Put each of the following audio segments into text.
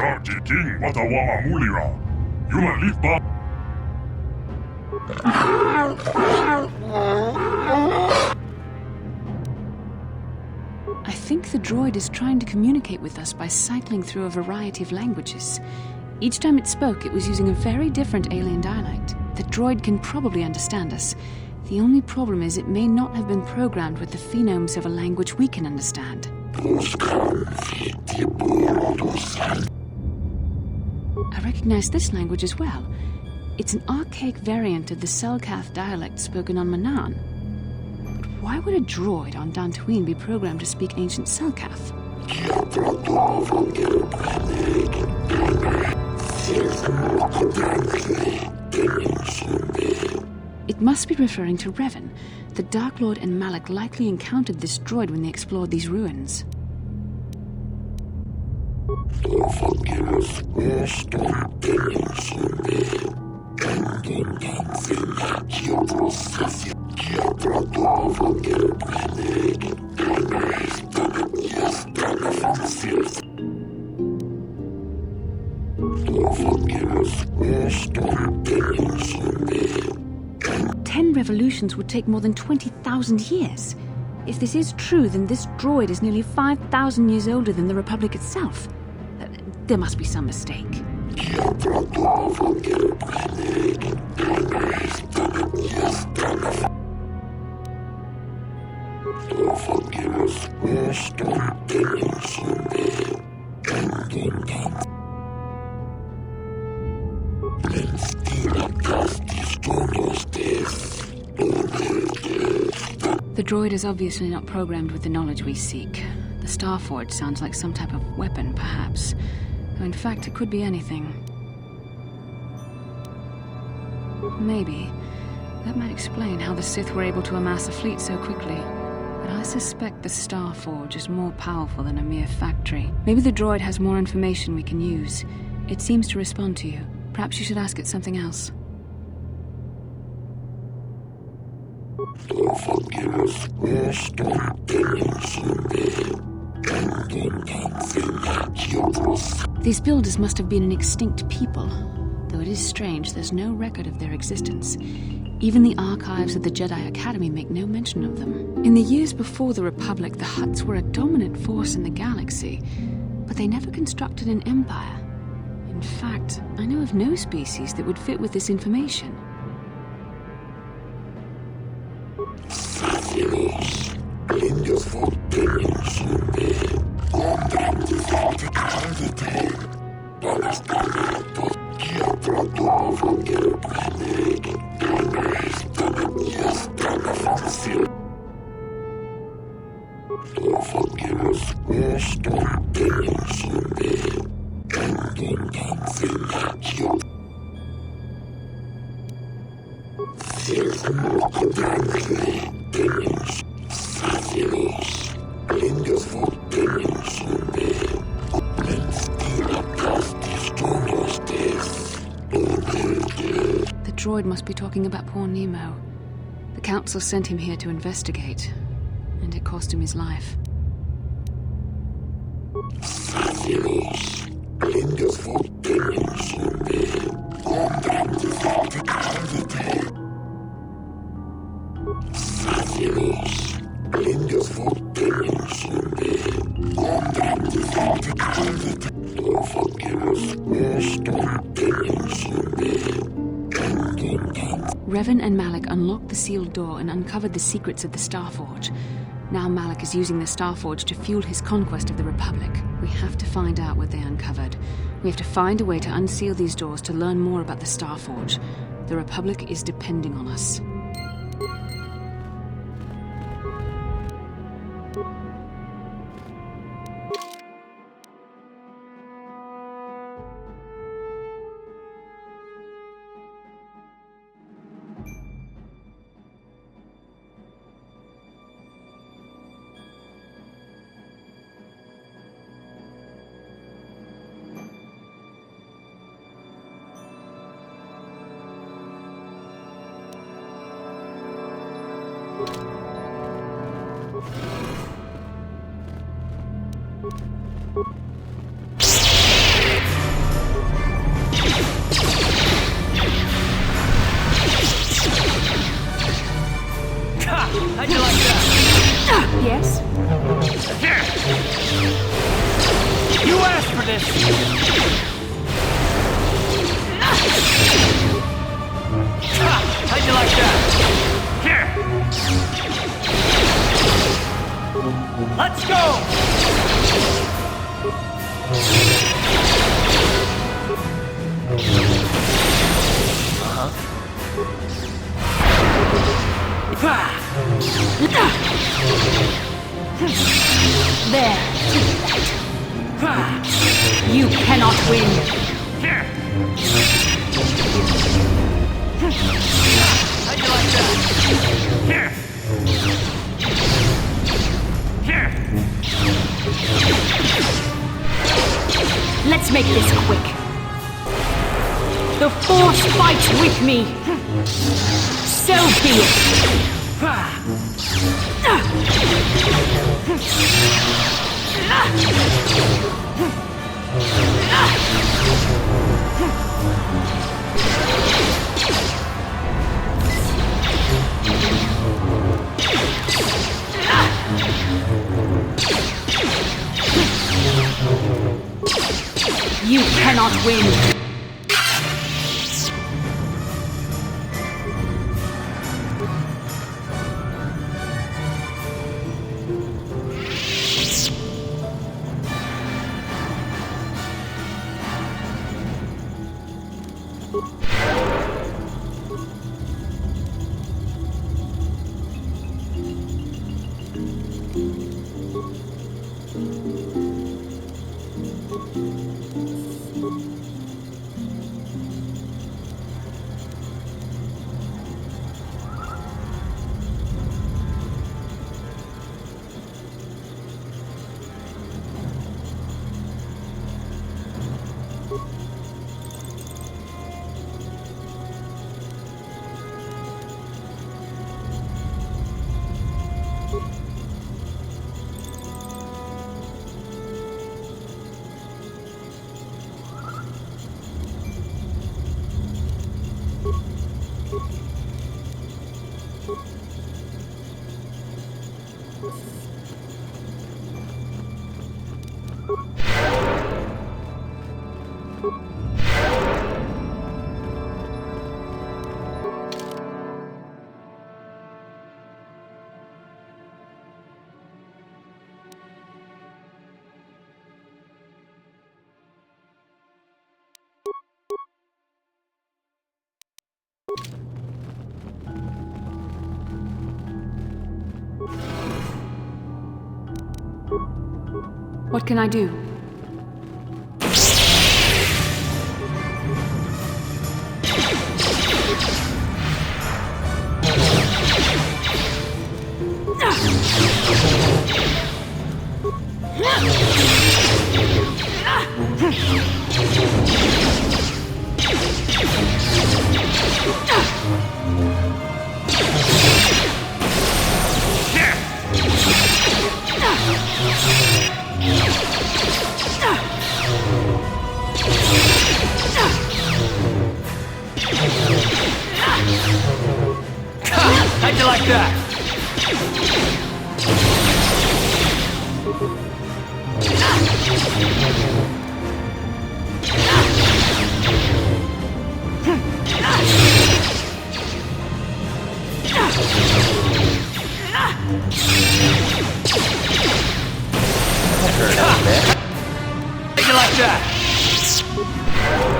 Shark King Watawa Mulira. Human leaf bar. I think the droid is trying to communicate with us by cycling through a variety of languages. Each time it spoke, it was using a very different alien dialect. The droid can probably understand us. The only problem is it may not have been programmed with the phonemes of a language we can understand. I recognize this language as well. It's an archaic variant of the Selkath dialect spoken on Manaan. But why would a droid on Dantooine be programmed to speak ancient Selkath? It must be referring to Revan. The Dark Lord and Malak likely encountered this droid when they explored these ruins. Ten revolutions would take more than 20,000 years. If this is true, then this droid is nearly 5,000 years older than the Republic itself. There must be some mistake. The droid is obviously not programmed with the knowledge we seek. The Starforge sounds like some type of weapon, perhaps. Though in fact, it could be anything. Maybe. That might explain how the Sith were able to amass a fleet so quickly. But I suspect the Starforge is more powerful than a mere factory. Maybe the droid has more information we can use. It seems to respond to you. Perhaps you should ask it something else. These builders must have been an extinct people. Though it is strange, there's no record of their existence. Even the archives of the Jedi Academy make no mention of them. In the years before the Republic, the Hutts were a dominant force in the galaxy, but they never constructed an empire. In fact, I know of no species that would fit with this information. The droid must be talking about poor Nemo. The Council sent him here to investigate, and it cost him his life. Revan and Malak unlocked the sealed door and uncovered the secrets of the Starforge. Now Malak is using the Starforge to fuel his conquest of the Republic. We have to find out what they uncovered. We have to find a way to unseal these doors to learn more about the Starforge. The Republic is depending on us. Let's go! There. You cannot win. How'd you like that? Let's make this quick. The Force fights with me. So be it. You cannot win. What can I do? How'd you like that? How'd you like that?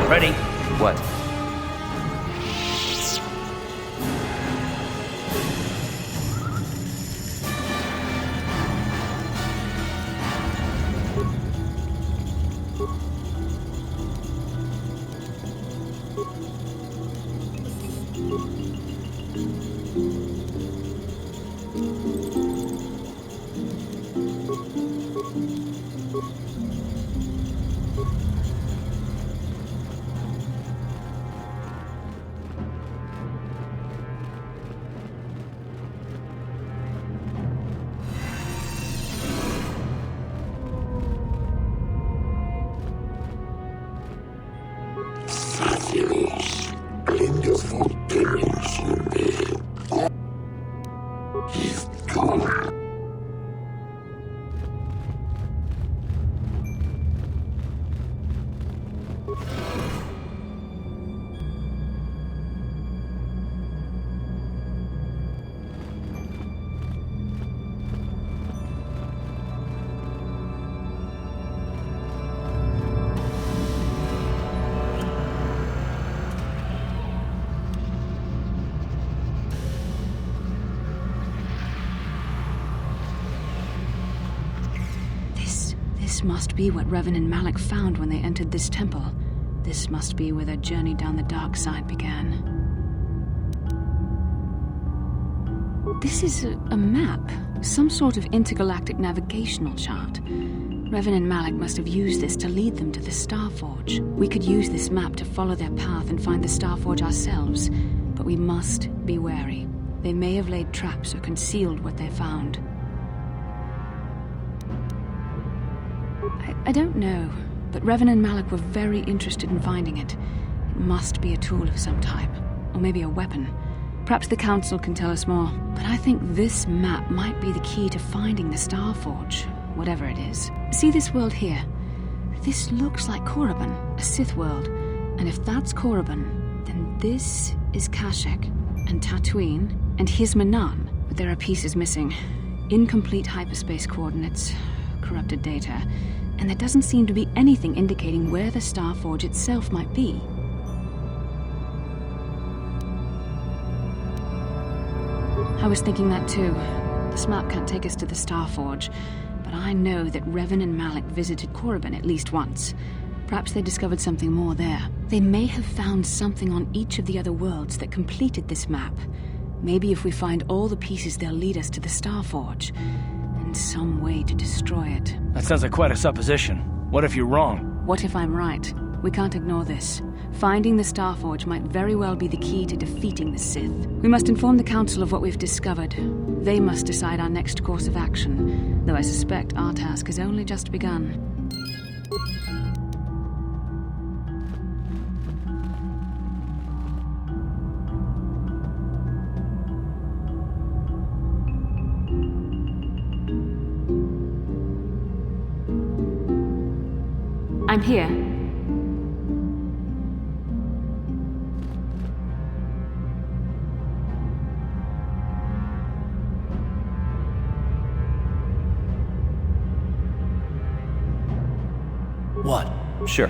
Ready? What? This must be what Revan and Malak found when they entered this temple. This must be where their journey down the dark side began. This is a map, some sort of intergalactic navigational chart. Revan and Malak must have used this to lead them to the Starforge. We could use this map to follow their path and find the Starforge ourselves, but we must be wary. They may have laid traps or concealed what they found. I don't know, but Revan and Malak were very interested in finding it. It must be a tool of some type, or maybe a weapon. Perhaps the Council can tell us more, but I think this map might be the key to finding the Starforge, whatever it is. See this world here? This looks like Korriban, a Sith world, and if that's Korriban, then this is Kashyyyk, and Tatooine, and here's Manaan, but there are pieces missing. Incomplete hyperspace coordinates, corrupted data, and there doesn't seem to be anything indicating where the Starforge itself might be. I was thinking that too. This map can't take us to the Starforge, but I know that Revan and Malak visited Korriban at least once. Perhaps they discovered something more there. They may have found something on each of the other worlds that completed this map. Maybe if we find all the pieces, they'll lead us to the Starforge, and some way to destroy it. That sounds like quite a supposition. What if you're wrong? What if I'm right? We can't ignore this. Finding the Starforge might very well be the key to defeating the Sith. We must inform the Council of what we've discovered. They must decide our next course of action, though I suspect our task has only just begun. I'm here. What? Sure.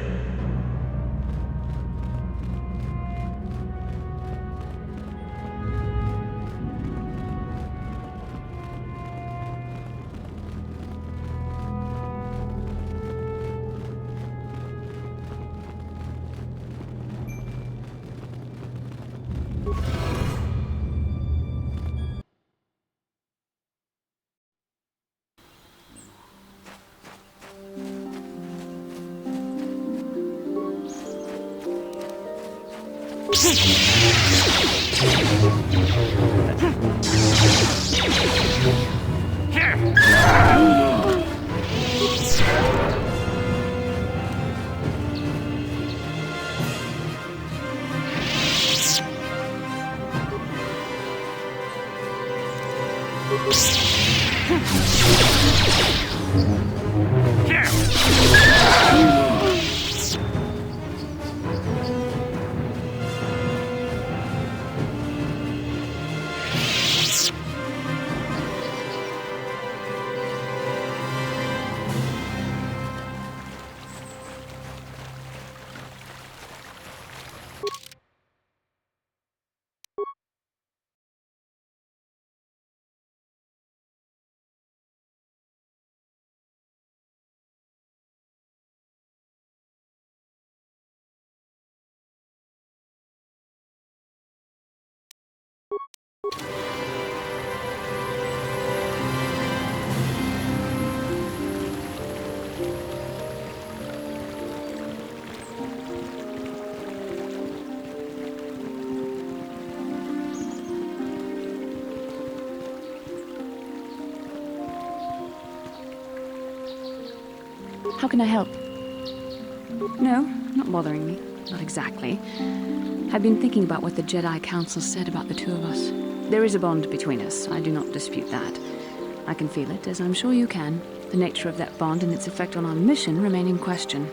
How can I help? No, not bothering me. Not exactly. I've been thinking about what the Jedi Council said about the two of us. There is a bond between us. I do not dispute that. I can feel it, as I'm sure you can. The nature of that bond and its effect on our mission remain in question.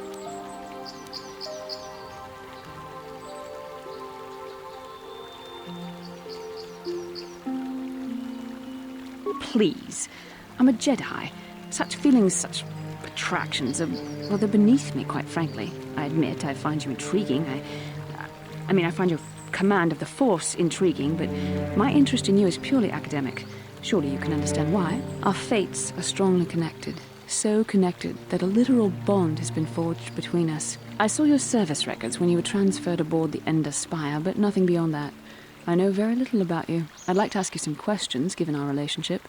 Please. I'm a Jedi. Such feelings, such attractions are, well, they're beneath me, quite frankly. I admit I find you intriguing. I find your command of the Force intriguing, but my interest in you is purely academic. Surely you can understand why. Our fates are strongly connected. So connected that a literal bond has been forged between us. I saw your service records when you were transferred aboard the Ender Spire, but nothing beyond that. I know very little about you. I'd like to ask you some questions, given our relationship.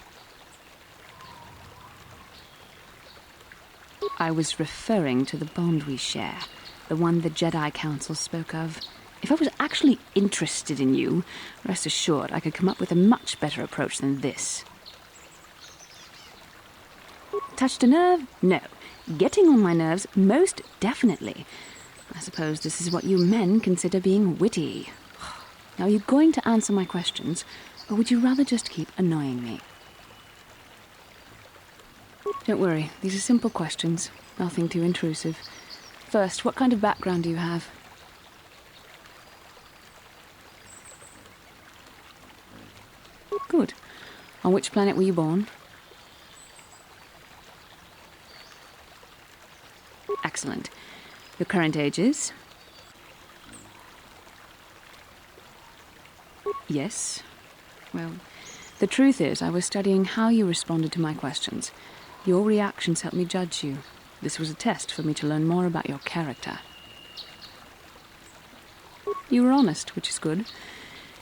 I was referring to the bond we share, the one the Jedi Council spoke of. If I was actually interested in you, rest assured I could come up with a much better approach than this. Touched a nerve? No. Getting on my nerves? Most definitely. I suppose this is what you men consider being witty. Now, are you going to answer my questions, or would you rather just keep annoying me? Don't worry, these are simple questions. Nothing too intrusive. First, what kind of background do you have? Good. On which planet were you born? Excellent. Your current age is? Yes. Well, the truth is, I was studying how you responded to my questions. Your reactions helped me judge you. This was a test for me to learn more about your character. You were honest, which is good.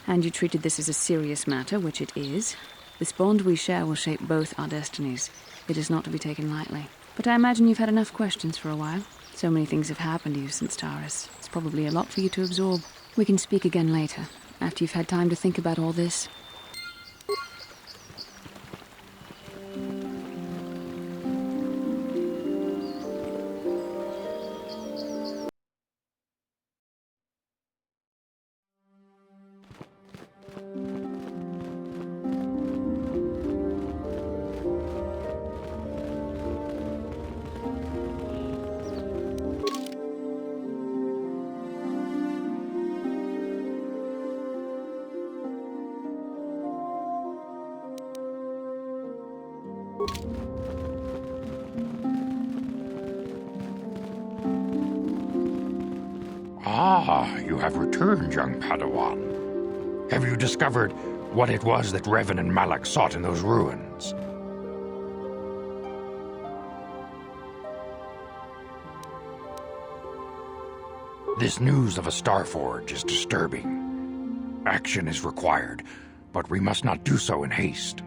And you treated this as a serious matter, which it is. This bond we share will shape both our destinies. It is not to be taken lightly. But I imagine you've had enough questions for a while. So many things have happened to you since Taris. It's probably a lot for you to absorb. We can speak again later, after you've had time to think about all this. Ah, you have returned, young Padawan. Have you discovered what it was that Revan and Malak sought in those ruins? This news of a Starforge is disturbing. Action is required, but we must not do so in haste.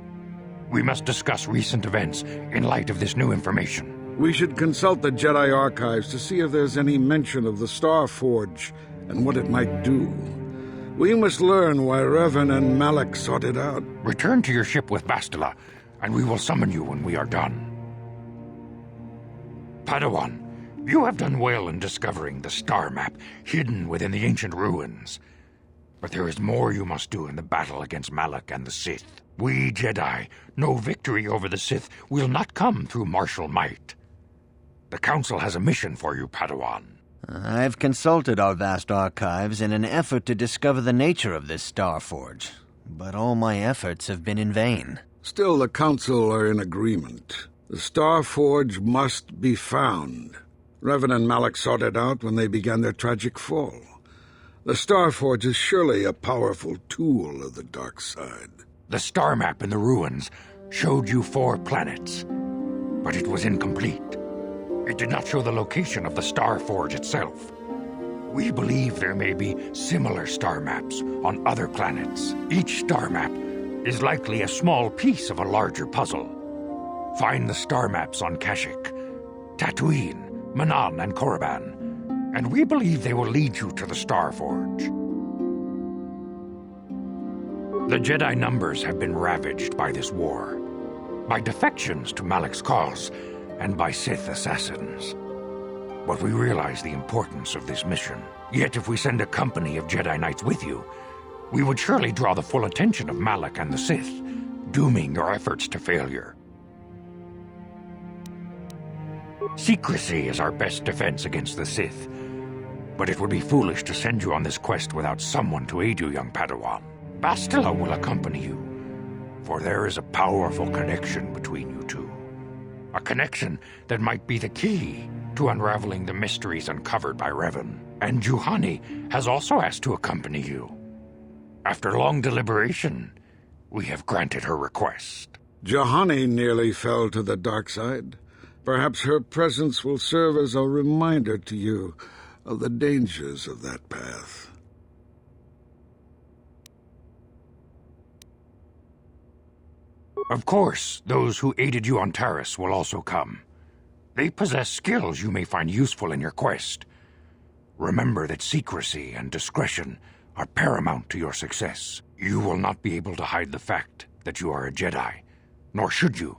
We must discuss recent events in light of this new information. We should consult the Jedi archives to see if there's any mention of the Starforge and what it might do. We must learn why Revan and Malak sought it out. Return to your ship with Bastila, and we will summon you when we are done. Padawan, you have done well in discovering the star map hidden within the ancient ruins. But there is more you must do in the battle against Malak and the Sith. We Jedi know victory over the Sith will not come through martial might. The Council has a mission for you, Padawan. I've consulted our vast archives in an effort to discover the nature of this Starforge, but all my efforts have been in vain. Still, the Council are in agreement. The Starforge must be found. Revan and Malak sought it out when they began their tragic fall. The Starforge is surely a powerful tool of the dark side. The star map in the ruins showed you 4 planets, but it was incomplete. It did not show the location of the Starforge itself. We believe there may be similar star maps on other planets. Each star map is likely a small piece of a larger puzzle. Find the star maps on Kashyyyk, Tatooine, Manaan, and Korriban, and we believe they will lead you to the Starforge. The Jedi numbers have been ravaged by this war, by defections to Malak's cause, and by Sith assassins. But we realize the importance of this mission. Yet if we send a company of Jedi Knights with you, we would surely draw the full attention of Malak and the Sith, dooming your efforts to failure. Secrecy is our best defense against the Sith, but it would be foolish to send you on this quest without someone to aid you, young Padawan. Bastila will accompany you, for there is a powerful connection between you two. A connection that might be the key to unraveling the mysteries uncovered by Revan. And Juhani has also asked to accompany you. After long deliberation, we have granted her request. Juhani nearly fell to the dark side. Perhaps her presence will serve as a reminder to you of the dangers of that path. Of course, those who aided you on Taris will also come. They possess skills you may find useful in your quest. Remember that secrecy and discretion are paramount to your success. You will not be able to hide the fact that you are a Jedi, nor should you.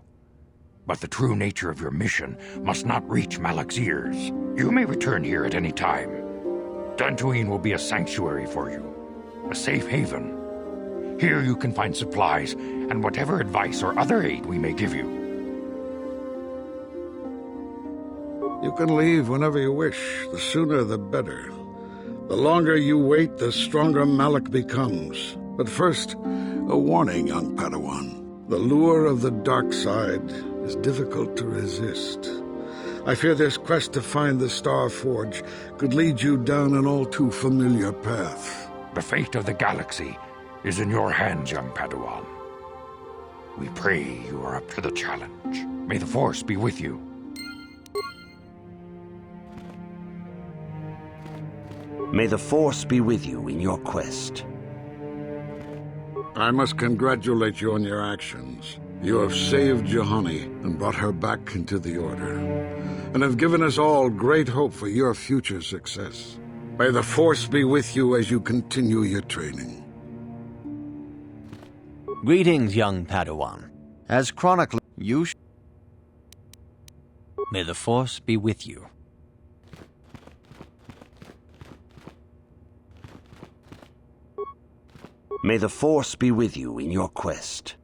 But the true nature of your mission must not reach Malak's ears. You may return here at any time. Dantooine will be a sanctuary for you, a safe haven. Here you can find supplies and whatever advice or other aid we may give you. You can leave whenever you wish. The sooner the better. The longer you wait, the stronger Malak becomes. But first, a warning, young Padawan. The lure of the dark side is difficult to resist. I fear this quest to find the Star Forge could lead you down an all too familiar path. The fate of the galaxy is in your hands, young Padawan. We pray you are up to the challenge. May the Force be with you. May the Force be with you in your quest. I must congratulate you on your actions. You have saved Juhani and brought her back into the Order, and have given us all great hope for your future success. May the Force be with you as you continue your training. Greetings, young Padawan. As chronicler, May the Force be with you. May the Force be with you in your quest.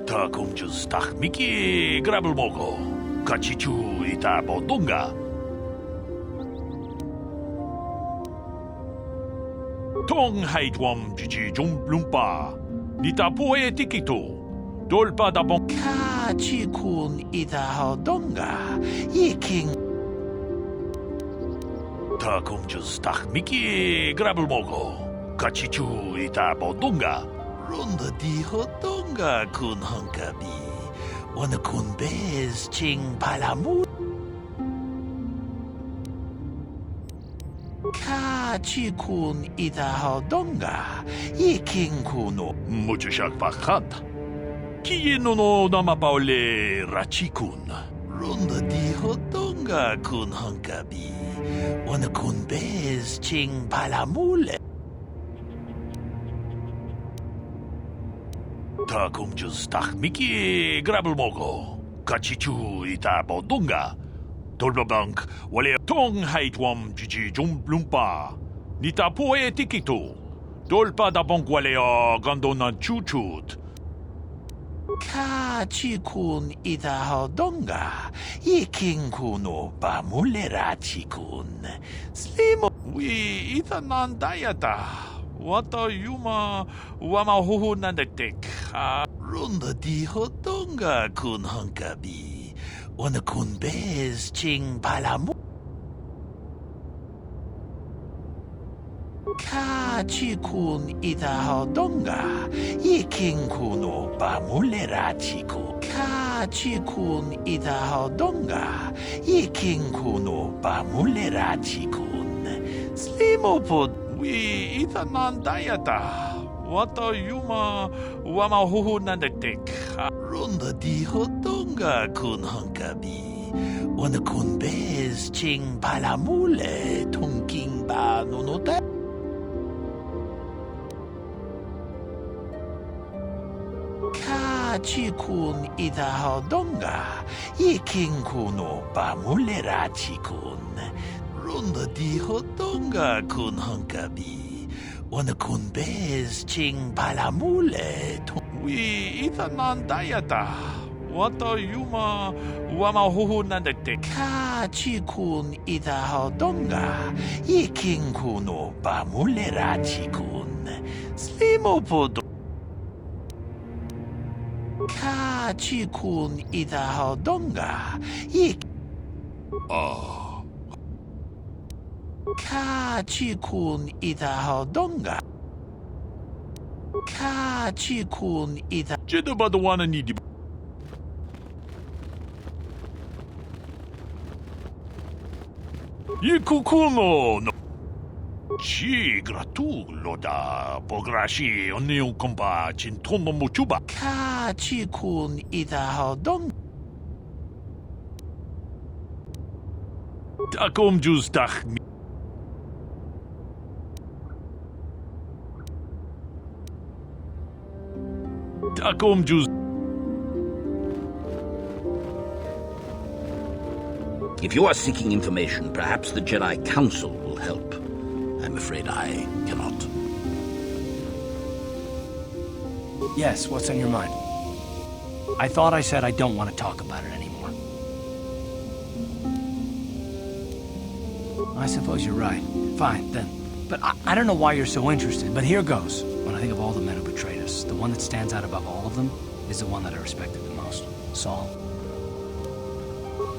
다 공주 스탁 미끼 그랍을 먹고 같이 주이다 보던가 통하이 좀 주지 좀 lumpa 니타 보에 티키토 돌바다 봉 같이 군 이다 하던가 이킹 다 공주 스탁 미끼 그랍을 먹고 같이 주이다 보던가 ronda di hotonga kun hankabi wana kun bez ching palamu kachi kun ida hodonga iking kuno mucho shak fakat kieno no nama paole rachi kun ronda di hotonga kun hankabi wana kun bez ching palamule 다 공주 스탁 미끼 그랍을 먹고 같이 주이다 보던가 돌바방크 원래 통하이 좀 주지 좀 lumpa 니타 포에 티키토 돌바다 봉 원래요 간도난 추추트 같이 군 이다 하던가 이킹 군오 바물레라치 군 슬리모 위 이다 난 다이아다 Wata yuma wama huhu nandatek. Ronda di hotonga kun hankabi. Wana kun bez ching palamu. Kachi kun ida hodonga. Iking kuno bamulerachi kun. Kachi kun ida hodonga. Iking kuno bamulerachi kun. Slimopod. Wi ita nandayata. Wata yuma wama huhu nandatek. Ronda di hotonga kun hankabi. Wana kun bez ching palamule tongking ba nonota. Kachi kun ida hodonga. Iking kuno bamulerachi kun. Ronda di hotonga kun hankabi. Wana kun bez ching palamule. Wi ita nandayata. Wata yuma wama huhu nandete. Kachikun itahodonga. Iking kuno bamulera chikun. Slimopodo. Kachikun itahodonga. Kachikun itahodonga. Kachikun ita. Jedabadawana nidi. Yikukuno no. Chi gratulo da pograshi oneo komba chintomo mochuba. Kachikun itahodonga. Takom justach. Takom just. If you are seeking information, perhaps the Jedi Council will help. I'm afraid I cannot. Yes, what's on your mind? I thought I said I don't want to talk about it anymore. I suppose you're right. Fine, then. But I don't know why you're so interested, but here goes. When I think of all the men who betrayed us, the one that stands out above all of them is the one that I respected the most. Saul.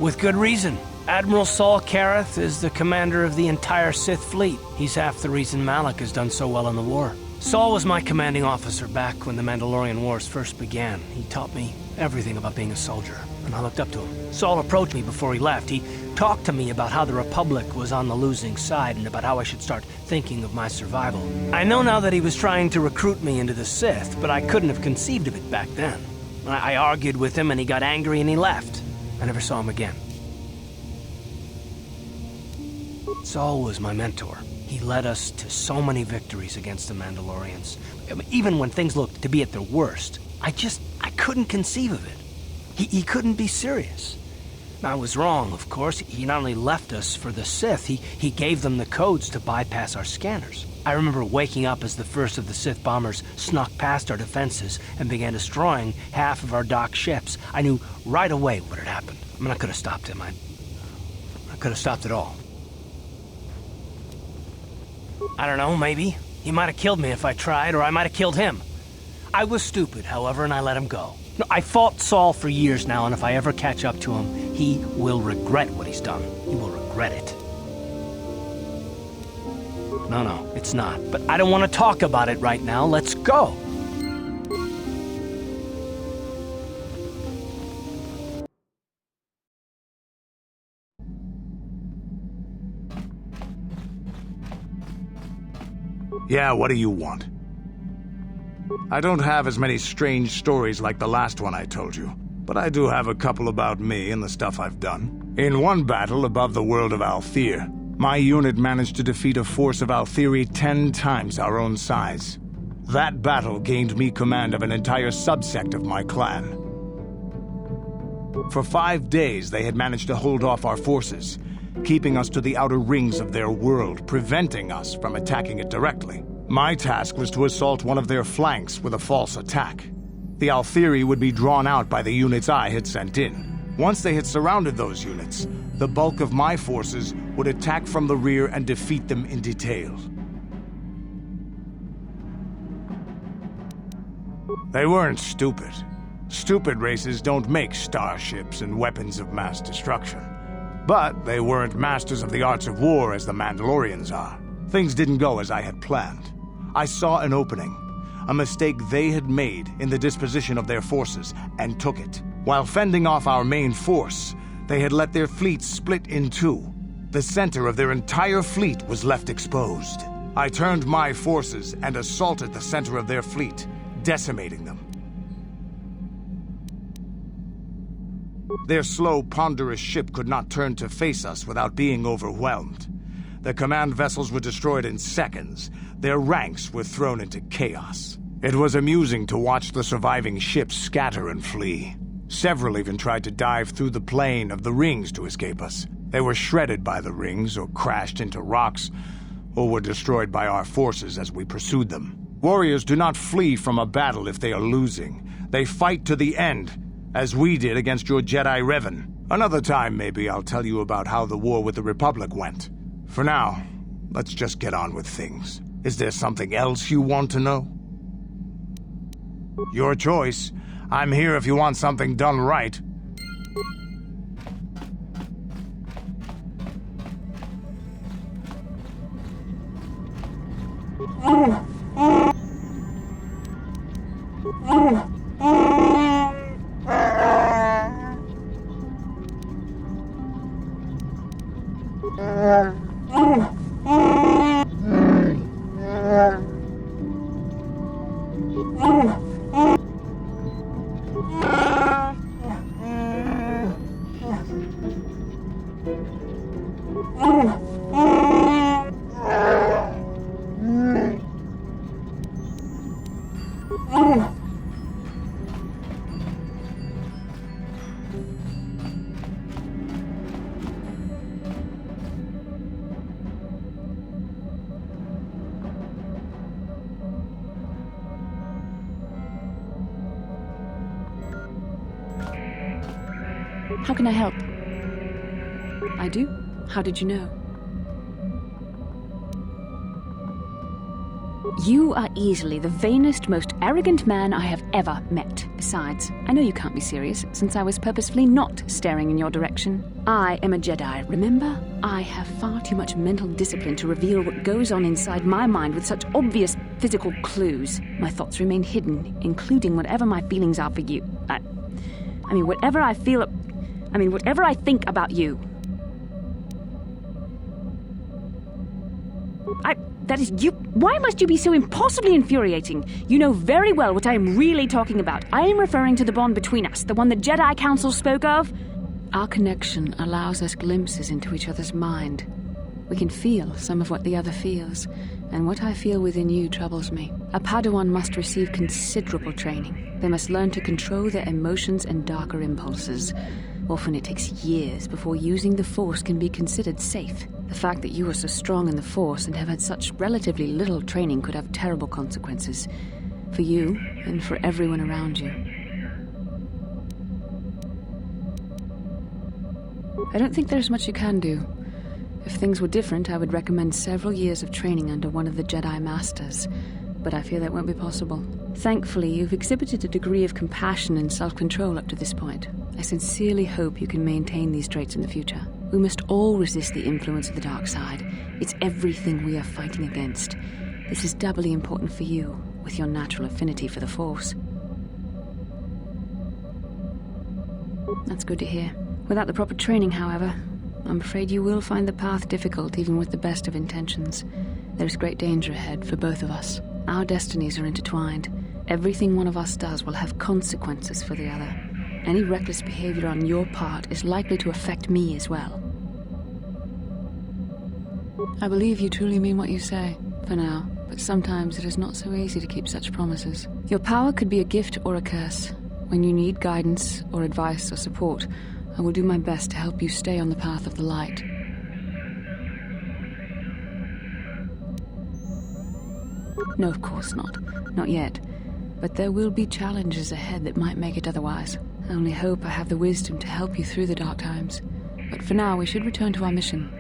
With good reason. Admiral Saul Karath is the commander of the entire Sith fleet. He's half the reason Malak has done so well in the war. Saul was my commanding officer back when the Mandalorian Wars first began. He taught me everything about being a soldier, and I looked up to him. Saul approached me before he left. He talked to me about how the Republic was on the losing side and about how I should start thinking of my survival. I know now that he was trying to recruit me into the Sith, but I couldn't have conceived of it back then. I argued with him and he got angry and he left. I never saw him again. Saul was my mentor. He led us to so many victories against the Mandalorians. Even when things looked to be at their worst, I couldn't conceive of it. He couldn't be serious. I was wrong, of course. He not only left us for the Sith, he gave them the codes to bypass our scanners. I remember waking up as the first of the Sith bombers snuck past our defenses and began destroying half of our docked ships. I knew right away what had happened. I mean, I could have stopped him. I could have stopped it all. I don't know, maybe. He might have killed me if I tried, or I might have killed him. I was stupid, however, and I let him go. No, I fought Saul for years now, and if I ever catch up to him, he will regret what he's done. He will regret it. No, it's not. But I don't want to talk about it right now. Let's go. Yeah, what do you want? I don't have as many strange stories like the last one I told you, but I do have a couple about me and the stuff I've done. In one battle above the world of Althir, my unit managed to defeat a force of Althiri 10 times our own size. That battle gained me command of an entire subsect of my clan. For 5 days, they had managed to hold off our forces, keeping us to the outer rings of their world, preventing us from attacking it directly. My task was to assault one of their flanks with a false attack. The Althiri would be drawn out by the units I had sent in. Once they had surrounded those units, the bulk of my forces would attack from the rear and defeat them in detail. They weren't stupid. Stupid races don't make starships and weapons of mass destruction. But they weren't masters of the arts of war as the Mandalorians are. Things didn't go as I had planned. I saw an opening, a mistake they had made in the disposition of their forces, and took it. While fending off our main force, they had let their fleet split in two. The center of their entire fleet was left exposed. I turned my forces and assaulted the center of their fleet, decimating them. Their slow, ponderous ship could not turn to face us without being overwhelmed. The command vessels were destroyed in seconds. Their ranks were thrown into chaos. It was amusing to watch the surviving ships scatter and flee. Several even tried to dive through the plane of the rings to escape us. They were shredded by the rings, or crashed into rocks, or were destroyed by our forces as we pursued them. Warriors do not flee from a battle if they are losing. They fight to the end, as we did against your Jedi Revan. Another time, maybe, I'll tell you about how the war with the Republic went. For now, let's just get on with things. Is there something else you want to know? Your choice. I'm here if you want something done right. How can I help? I do? How did you know? You are easily the vainest, most arrogant man I have ever met. Besides, I know you can't be serious, since I was purposefully not staring in your direction. I am a Jedi, remember? I have far too much mental discipline to reveal what goes on inside my mind with such obvious physical clues. My thoughts remain hidden, including whatever my feelings are for you. Whatever I think about you. That is you. Why must you be so impossibly infuriating? You know very well what I am really talking about. I am referring to the bond between us, the one the Jedi Council spoke of. Our connection allows us glimpses into each other's mind. We can feel some of what the other feels, and what I feel within you troubles me. A Padawan must receive considerable training. They must learn to control their emotions and darker impulses. Often it takes years before using the Force can be considered safe. The fact that you are so strong in the Force and have had such relatively little training could have terrible consequences. For you, and for everyone around you. I don't think there's much you can do. If things were different, I would recommend several years of training under one of the Jedi Masters. But I fear that won't be possible. Thankfully, you've exhibited a degree of compassion and self-control up to this point. I sincerely hope you can maintain these traits in the future. We must all resist the influence of the dark side. It's everything we are fighting against. This is doubly important for you, with your natural affinity for the Force. That's good to hear. Without the proper training, however, I'm afraid you will find the path difficult even with the best of intentions. There is great danger ahead for both of us. Our destinies are intertwined. Everything one of us does will have consequences for the other. Any reckless behavior on your part is likely to affect me as well. I believe you truly mean what you say, for now, but sometimes it is not so easy to keep such promises. Your power could be a gift or a curse. When you need guidance or advice or support, I will do my best to help you stay on the path of the light. No, of course not. Not yet. But there will be challenges ahead that might make it otherwise. I only hope I have the wisdom to help you through the dark times. But for now, we should return to our mission.